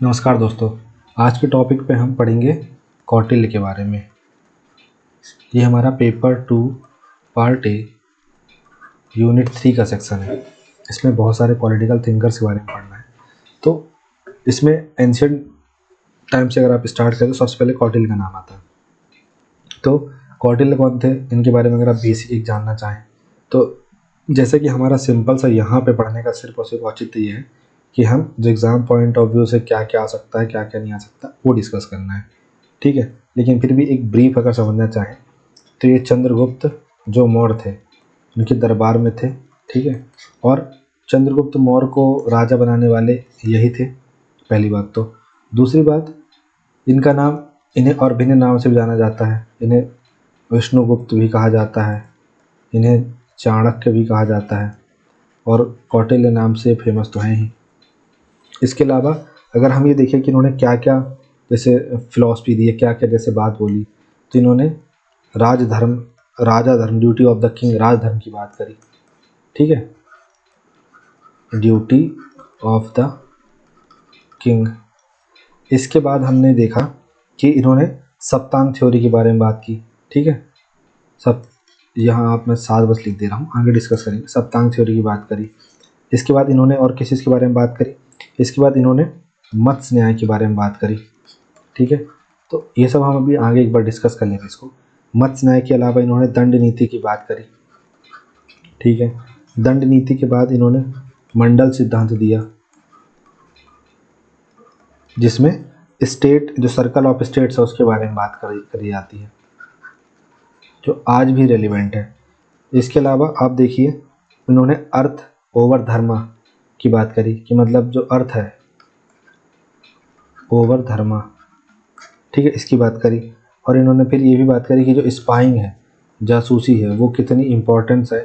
नमस्कार दोस्तों। आज के टॉपिक पे हम पढ़ेंगे कौटिल्य के बारे में। ये हमारा पेपर 2 पार्ट ए यूनिट 3 का सेक्शन है। इसमें बहुत सारे पॉलिटिकल थिंकर्स के बारे में पढ़ना है। तो इसमें एंशिएंट टाइम से अगर आप स्टार्ट करें तो सबसे पहले कौटिल्य का नाम आता है। तो कौटिल्य कौन थे, इनके बारे में अगर आप बेसिक जानना चाहें तो जैसे कि हमारा सिंपल सा यहाँ पे पढ़ने का सिर्फ और सिर्फ औचित्य ये है कि हम जो एग्ज़ाम पॉइंट ऑफ व्यू से क्या क्या आ सकता है, क्या क्या नहीं आ सकता, वो डिस्कस करना है, ठीक है। लेकिन फिर भी एक ब्रीफ अगर समझना चाहें तो ये चंद्रगुप्त जो मौर्य थे उनके दरबार में थे, ठीक है। और चंद्रगुप्त मौर्य को राजा बनाने वाले यही थे, पहली बात। तो दूसरी बात, इनका नाम इन्हें और भिन्न नाम से भी जाना जाता है। इन्हें विष्णुगुप्त भी कहा जाता है, इन्हें चाणक्य भी कहा जाता है और कौटिल्य नाम से फेमस तो हैं ही। इसके अलावा अगर हम ये देखें कि इन्होंने क्या क्या जैसे फिलॉसफी दी है, क्या क्या जैसे बात बोली, तो इन्होंने राजा धर्म ड्यूटी ऑफ द किंग, राजधर्म की बात करी, ठीक है, ड्यूटी ऑफ द किंग। इसके बाद हमने देखा कि इन्होंने सप्तांग थ्योरी के बारे में बात की, ठीक है। सब यहाँ आप मैं 7 बस लिख दे रहा हूँ, आगे डिस्कस करेंगे। सप्तांग थ्योरी की बात करी। इसके बाद इन्होंने और किस चीज़ के बारे में बात करी, इसके बाद इन्होंने मत्स्य न्याय के बारे में बात करी, ठीक है। तो ये सब हम अभी आगे एक बार डिस्कस कर लेंगे इसको। मत्स्य न्याय के अलावा इन्होंने दंड नीति की बात करी, ठीक है। दंड नीति के बाद इन्होंने मंडल सिद्धांत दिया, जिसमें स्टेट जो सर्कल ऑफ स्टेट्स है उसके बारे में बात करी जाती है, जो आज भी रेलिवेंट है। इसके अलावा आप देखिए इन्होंने अर्थ ओवर धर्मा की बात करी कि मतलब जो अर्थ है ओवर धर्मा, ठीक है, इसकी बात करी। और इन्होंने फिर ये भी बात करी कि जो स्पाइंग है, जासूसी है, वो कितनी इम्पोर्टेंस है,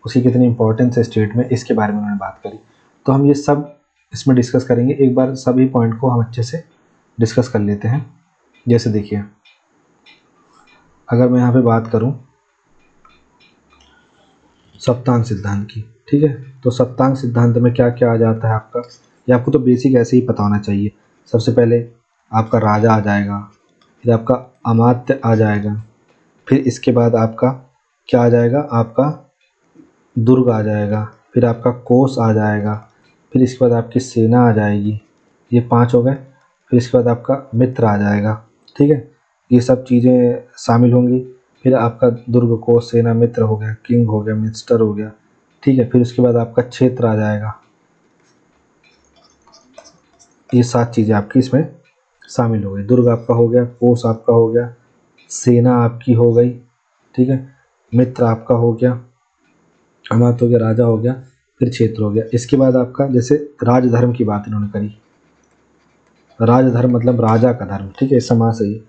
उसकी कितनी इम्पोर्टेंस है स्टेट में, इसके बारे में उन्होंने बात करी। तो हम ये सब इसमें डिस्कस करेंगे। एक बार सभी पॉइंट को हम अच्छे से डिस्कस कर लेते हैं। जैसे देखिए, अगर मैं यहाँ पे बात करूँ सप्तांग सिद्धांत की, ठीक है, तो सप्तांग सिद्धांत में क्या क्या आ जाता है आपका, ये आपको तो बेसिक ऐसे ही पता होना चाहिए। सबसे पहले आपका राजा आ जाएगा, फिर आपका अमात्य आ जाएगा, फिर इसके बाद आपका क्या आ जाएगा, आपका दुर्ग आ जाएगा, फिर आपका कोष आ जाएगा, फिर इसके बाद आपकी सेना आ जाएगी, ये 5 हो गए। फिर इसके बाद आपका मित्र आ जाएगा, ठीक है, ये सब चीज़ें शामिल होंगी। फिर आपका दुर्ग, कोष, सेना, मित्र हो गया, किंग हो गया, मिनिस्टर हो गया, ठीक है। फिर उसके बाद आपका क्षेत्र आ जाएगा। ये 7 चीज़ें आपकी इसमें शामिल हो गई। दुर्ग आपका हो गया, कोष आपका हो गया, सेना आपकी हो गई, ठीक है, मित्र आपका हो गया, अमात्य हो गया, राजा हो गया, फिर क्षेत्र हो गया। इसके बाद आपका जैसे राजधर्म की बात इन्होंने करी, राजधर्म मतलब राजा का धर्म, ठीक है, समास है ये।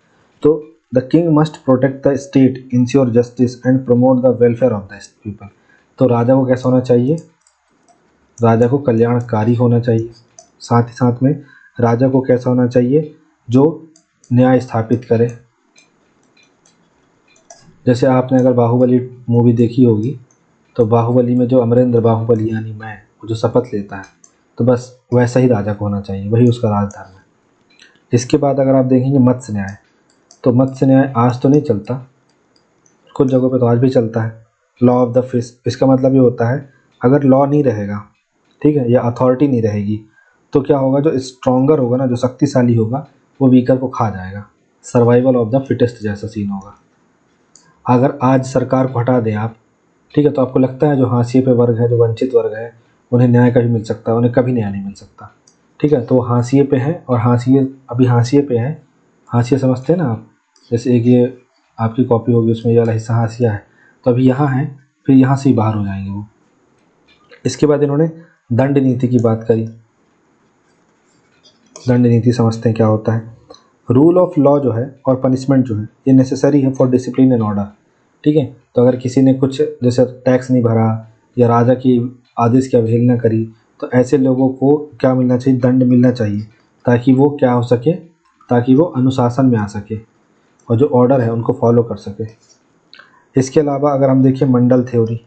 तो the king must protect the state, ensure justice and promote the welfare of the people. तो राजा को कैसा होना चाहिए, राजा को कल्याणकारी होना चाहिए। साथ ही साथ में राजा को कैसा होना चाहिए, जो न्याय स्थापित करे। जैसे आपने अगर बाहुबली मूवी देखी होगी तो बाहुबली में जो अमरेंद्र बाहुबली यानी मैं, वो जो शपथ लेता है, तो बस वैसा ही राजा को होना चाहिए, वही उसका राजधर्म है। इसके बाद अगर आप देखेंगे मत्स्य न्याय, तो मत्स्य न्याय आज तो नहीं चलता, कुछ जगहों पे तो आज भी चलता है। लॉ ऑफ द फिश, इसका मतलब ये होता है अगर लॉ नहीं रहेगा, ठीक है, या अथॉरिटी नहीं रहेगी, तो क्या होगा, जो स्ट्रॉन्गर होगा ना, जो शक्तिशाली होगा, वो वीकर को खा जाएगा। सर्वाइवल ऑफ द फिटेस्ट जैसा सीन होगा। अगर आज सरकार को हटा दें आप, ठीक है, तो आपको लगता है जो हाशिए पे वर्ग है, जो वंचित वर्ग है, उन्हें न्याय कभी मिल सकता है? उन्हें कभी न्याय नहीं मिल सकता, ठीक है। तो हाशिए पे है, और हाशिए अभी हाशिए पे है। हाशिए समझते हैं ना आप, जैसे एक ये आपकी कॉपी होगी, उसमें ये वाला हिस्सा हाशिया है, तो अभी यहाँ है, फिर यहाँ से ही बाहर हो जाएंगे वो। इसके बाद इन्होंने दंड नीति की बात करी। दंड नीति समझते हैं क्या होता है। रूल ऑफ लॉ जो है और पनिशमेंट जो है, ये नेसेसरी है फॉर डिसिप्लिन एंड ऑर्डर, ठीक है। तो अगर किसी ने कुछ जैसे टैक्स नहीं भरा या राजा की आदेश की अवहेलना करी, तो ऐसे लोगों को क्या मिलना चाहिए, दंड मिलना चाहिए, ताकि वो क्या हो सके, ताकि वो अनुशासन में आ सके और जो ऑर्डर है उनको फॉलो कर सके। इसके अलावा अगर हम देखें मंडल थ्योरी,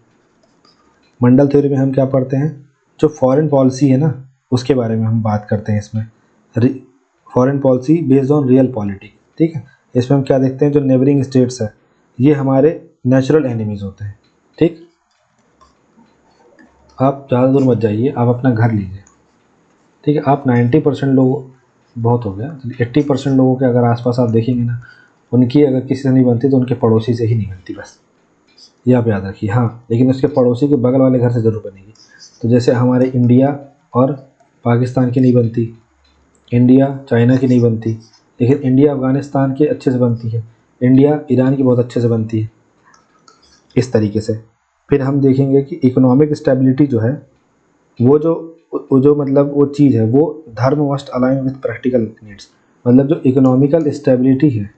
मंडल थ्योरी में हम क्या पढ़ते हैं, जो फॉरेन पॉलिसी है ना, उसके बारे में हम बात करते हैं इसमें। Foreign policy based on real politics, ठीक है। इसमें हम क्या देखते हैं, जो नेबरिंग स्टेट्स है ये हमारे नेचुरल एनिमीज होते हैं, ठीक। आप ज़्यादा दूर मत जाइए, आप अपना घर लीजिए, ठीक है। आप 90% लोग, बहुत हो गया, 80% लोगों के अगर आसपास आप देखेंगे ना, उनकी अगर किसी से नहीं बनती तो उनके पड़ोसी से ही नहीं बनती, बस ये आप याद रखिए। हाँ, लेकिन उसके पड़ोसी के बगल वाले घर से ज़रूर बनेगी। तो जैसे हमारे इंडिया और पाकिस्तान की नहीं बनती, इंडिया चाइना की नहीं बनती, लेकिन इंडिया अफ़गानिस्तान के अच्छे से बनती है, इंडिया ईरान की बहुत अच्छे से बनती है, इस तरीके से। फिर हम देखेंगे कि इकोनॉमिक स्टेबिलिटी जो है वो जो मतलब वो चीज़ है, वो धर्म must align with practical needs. मतलब जो इकोनॉमिकल स्टेबिलिटी है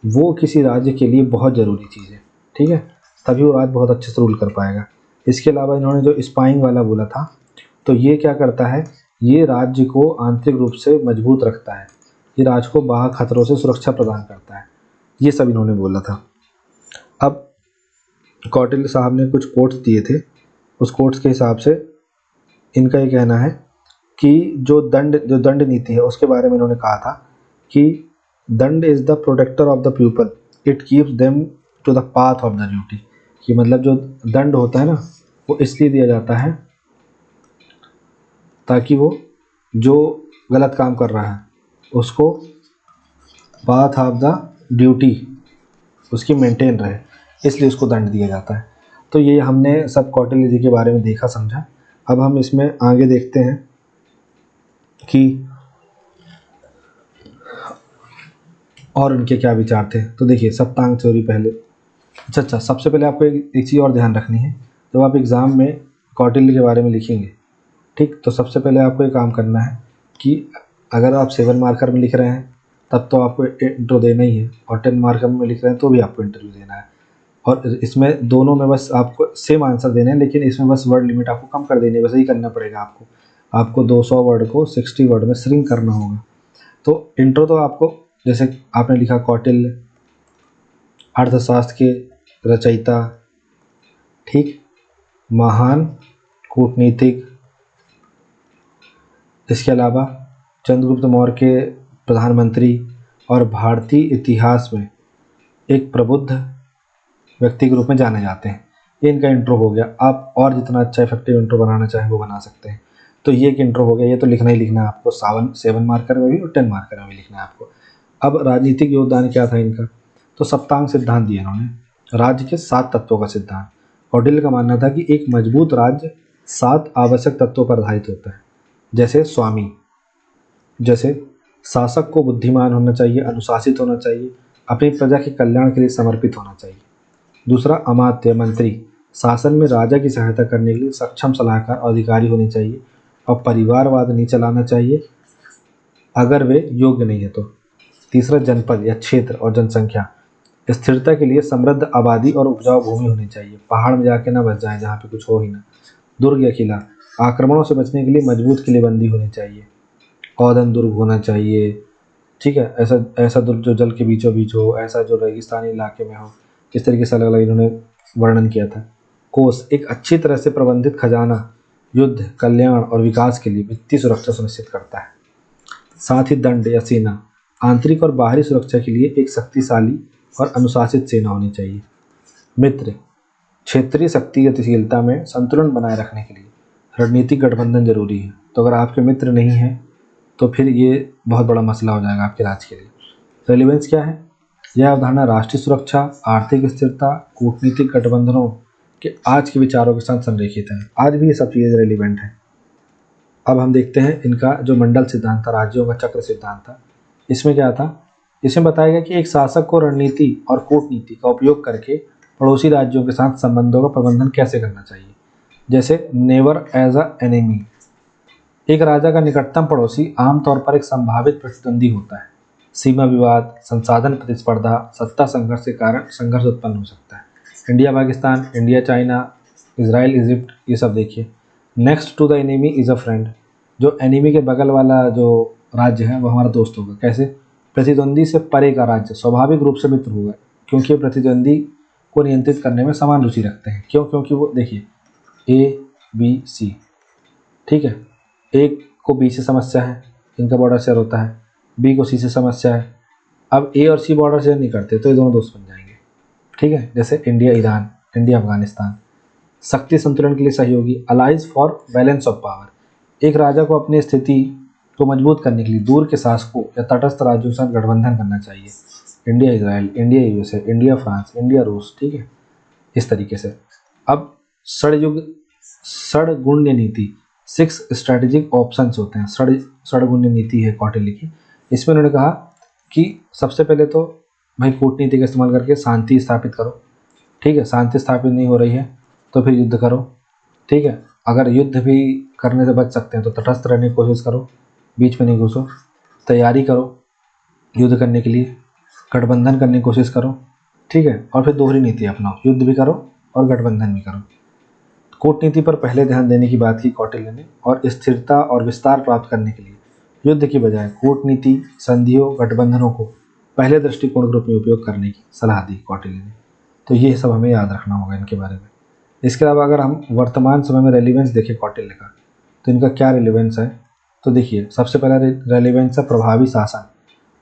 वो किसी राज्य के लिए बहुत ज़रूरी चीज़ है, ठीक है। तभी वो राज्य बहुत अच्छे से रूल कर पाएगा। इसके अलावा इन्होंने जो स्पाइंग वाला बोला था, तो ये क्या करता है, ये राज्य को आंतरिक रूप से मजबूत रखता है, ये राज्य को बाहर खतरों से सुरक्षा प्रदान करता है, ये सब इन्होंने बोला था। अब कौटिल्य साहब ने कुछ कोट्स दिए थे, उस कोट्स के हिसाब से इनका ये कहना है कि जो दंड नीति है उसके बारे में इन्होंने कहा था कि danda is the protector of the people, it keeps them to the path of the duty. कि मतलब जो दंड होता है ना, वो इसलिए दिया जाता है ताकि वो जो गलत काम कर रहा है उसको पाथ ऑफ द ड्यूटी उसकी मेंटेन रहे, इसलिए उसको दंड दिया जाता है। तो ये हमने सब कौटिल्य जी के बारे में देखा समझा। अब हम इसमें आगे देखते हैं कि और उनके क्या विचार थे। तो देखिए सप्तांग थ्योरी पहले, अच्छा सबसे पहले आपको एक चीज़ और ध्यान रखनी है, जब आप एग्ज़ाम में कौटिल्य के बारे में लिखेंगे, ठीक, तो सबसे पहले आपको ये काम करना है कि अगर आप 7 मार्कर में लिख रहे हैं तब तो आपको इंट्रो देना ही है, और 10 मार्कर में लिख रहे हैं तो भी आपको इंटरव्यू देना है। और इसमें दोनों में बस आपको सेम आंसर देने हैं, लेकिन इसमें बस वर्ड लिमिट आपको कम कर देनी है, बस यही करना पड़ेगा आपको 200 वर्ड को 60 वर्ड में श्रिंक करना होगा। तो इंट्रो तो आपको, जैसे आपने लिखा कौटिल्य अर्थशास्त्र के रचयिता, ठीक, महान कूटनीतिक, इसके अलावा चंद्रगुप्त मौर्य के प्रधानमंत्री और भारतीय इतिहास में एक प्रबुद्ध व्यक्ति के रूप में जाने जाते हैं। ये इनका इंट्रो हो गया। आप और जितना अच्छा इफेक्टिव इंट्रो बनाना चाहें वो बना सकते हैं। तो ये एक इंट्रो हो गया, ये तो लिखना ही लिखना है आपको, 7 मार्कर में भी और 10 मार्कर में भी लिखना है आपको। अब राजनीतिक योगदान क्या था इनका, तो सप्तांग सिद्धांत दिया इन्होंने, राज्य के 7 तत्वों का सिद्धांत। कौटिल्य का मानना था कि एक मजबूत राज्य 7 आवश्यक तत्वों पर आधारित होता है, जैसे शासक को बुद्धिमान होना चाहिए, अनुशासित होना चाहिए, अपनी प्रजा के कल्याण के लिए समर्पित होना चाहिए। दूसरा, अमात्य मंत्री, शासन में राजा की सहायता करने के लिए सक्षम सलाहकार और अधिकारी होने चाहिए, और परिवारवाद नहीं चलाना चाहिए अगर वे योग्य नहीं है तो। तीसरा, जनपद या क्षेत्र और जनसंख्या, स्थिरता के लिए समृद्ध आबादी और उपजाऊ भूमि होनी चाहिए, पहाड़ में जाके ना बस जाए जहाँ पे कुछ हो ही ना। दुर्ग या किला, आक्रमणों से बचने के लिए मजबूत किलेबंदी होनी चाहिए, औदन दुर्ग होना चाहिए, ठीक है, ऐसा दुर्ग जो जल के बीचों बीच हो, ऐसा जो रेगिस्तानी इलाके में हो, इस तरीके से अलग अलग इन्होंने वर्णन किया था। कोष, एक अच्छी तरह से प्रबंधित खजाना युद्ध, कल्याण और विकास के लिए वित्तीय सुरक्षा सुनिश्चित करता है। साथ ही दंड या सेना, आंतरिक और बाहरी सुरक्षा के लिए एक शक्तिशाली और अनुशासित सेना होनी चाहिए। मित्र, क्षेत्रीय शक्ति गतिशीलता में संतुलन बनाए रखने के लिए रणनीतिक गठबंधन जरूरी है। तो अगर आपके मित्र नहीं हैं तो फिर ये बहुत बड़ा मसला हो जाएगा आपके राज्य के लिए। रेलिवेंस क्या है, यह अवधारणा राष्ट्रीय सुरक्षा, आर्थिक स्थिरता, कूटनीतिक गठबंधनों के आज के विचारों के साथ संरेखित है। आज भी ये सब चीज़ें रेलिवेंट हैं। अब हम देखते हैं इनका जो मंडल सिद्धांत था, राज्यों का चक्र सिद्धांत था, इसमें क्या था, इसमें बताया गया कि एक शासक को रणनीति और कूटनीति का उपयोग करके पड़ोसी राज्यों के साथ संबंधों का प्रबंधन कैसे करना चाहिए। जैसे नेवर एज अ एनिमी, एक राजा का निकटतम पड़ोसी आमतौर पर एक संभावित प्रतिद्वंदी होता है। सीमा विवाद, संसाधन प्रतिस्पर्धा, सत्ता संघर्ष के कारण संघर्ष उत्पन्न हो सकता है। India Pakistan, India China, Israel Egypt, ये सब देखिए। Next to the enemy is a friend, जो एनिमी के बगल वाला जो राज्य है वो हमारा दोस्त होगा। कैसे, प्रतिद्वंदी से परे का राज्य स्वाभाविक रूप से मित्र होगा, क्योंकि प्रतिद्वंदी को नियंत्रित करने में समान रुचि रखते हैं। क्यों, क्योंकि वो देखिए ABC, ठीक है, एक को बी से समस्या है, इनका बॉर्डर शेयर होता है, बी को सी से समस्या है। अब ए और सी बॉर्डर शेयर नहीं करते तो ये दोनों दोस्त बन जाएंगे, ठीक है। जैसे इंडिया ईरान, इंडिया अफगानिस्तान। शक्ति संतुलन के लिए सहयोगी, allies for balance of power. एक राजा को अपनी स्थिति को मजबूत करने के लिए दूर के शासकों या तटस्थ राज्यों के साथ गठबंधन करना चाहिए। India Israel, India USA, India France, India रूस, ठीक है, इस तरीके से। अब षडगुण्य नीति, 6 स्ट्रेटेजिक ऑप्शंस होते हैं। षडगुण्य नीति है कौटिल्य की। इसमें उन्होंने कहा कि सबसे पहले तो भाई कूटनीति का इस्तेमाल करके शांति स्थापित करो, ठीक है। शांति स्थापित नहीं हो रही है तो फिर युद्ध करो, ठीक है। अगर युद्ध भी करने से बच सकते हैं तो तटस्थ रहने की कोशिश करो, बीच में नहीं घुसो। तैयारी करो युद्ध करने के लिए, गठबंधन करने की कोशिश करो, ठीक है। और फिर दोहरी नीति अपनाओ, युद्ध भी करो और गठबंधन भी करो। कूटनीति पर पहले ध्यान देने की बात की कौटिल्य ने, और स्थिरता और विस्तार प्राप्त करने के लिए युद्ध की बजाय कूटनीति, संधियों, गठबंधनों को पहले दृष्टिकोण के रूप में उपयोग करने की सलाह दी कौटिल्य ने। तो ये सब हमें याद रखना होगा इनके बारे में। इसके अलावा अगर हम वर्तमान समय में रेलिवेंस देखें कौटिल्य का, तो इनका क्या रेलिवेंस है, तो देखिए सबसे पहला रेलिवेंस है प्रभावी शासन।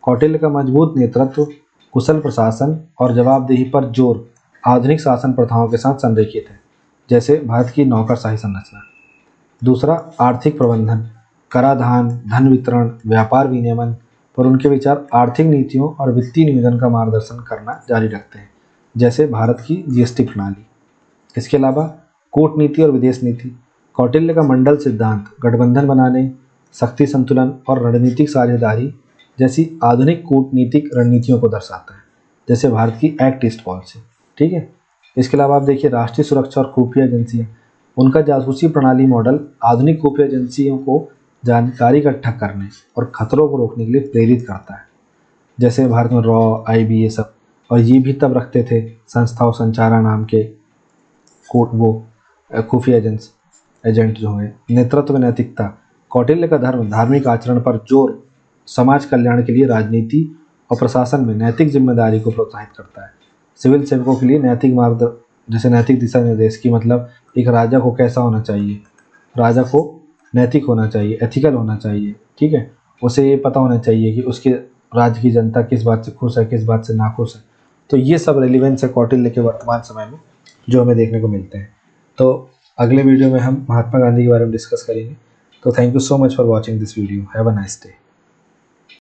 कौटिल्य का मजबूत नेतृत्व, कुशल प्रशासन और जवाबदेही पर जोर आधुनिक शासन प्रथाओं के साथ संरेखित है, जैसे भारत की नौकरशाही संरचना। दूसरा, आर्थिक प्रबंधन, कराधान, धन वितरण, व्यापार विनियमन पर उनके विचार आर्थिक नीतियों और वित्तीय नियोजन का मार्गदर्शन करना जारी रखते हैं, जैसे भारत की जीएसटी प्रणाली। इसके अलावा कूटनीति और विदेश नीति, कौटिल्य का मंडल सिद्धांत गठबंधन बनाने, शक्ति संतुलन और रणनीतिक साझेदारी जैसी आधुनिक कूटनीतिक रणनीतियों को दर्शाता है, जैसे भारत की एक्ट ईस्ट पॉलिसी, ठीक है। इसके अलावा आप देखिए राष्ट्रीय सुरक्षा और खुफिया एजेंसियाँ, उनका जासूसी प्रणाली मॉडल आधुनिक खुफिया एजेंसियों को जानकारी इकट्ठा करने और खतरों को रोकने के लिए प्रेरित करता है, जैसे भारत में रॉ, आईबी, ये सब। और ये भी तब रखते थे संस्थाओं संचारा नाम के खुफिया एजेंट जो है। नेतृत्व में नैतिकता, कौटिल्य का धर्म धार्मिक आचरण पर जोर समाज कल्याण के लिए राजनीति और प्रशासन में नैतिक जिम्मेदारी को प्रोत्साहित करता है। सिविल सेवकों के लिए नैतिक मार्ग, जैसे नैतिक दिशा निर्देश की, मतलब एक राजा को कैसा होना चाहिए, राजा को नैतिक होना चाहिए, एथिकल होना चाहिए, ठीक है। उसे ये पता होना चाहिए कि उसके राज्य की जनता किस बात से खुश है, किस बात से नाखुश है। तो ये सब रेलिवेंस है कौटिल्य के वर्तमान समय में जो हमें देखने को मिलते हैं। तो अगले वीडियो में हम महात्मा गांधी के बारे में डिस्कस करेंगे। तो thank you so much for watching this video. Have a nice day.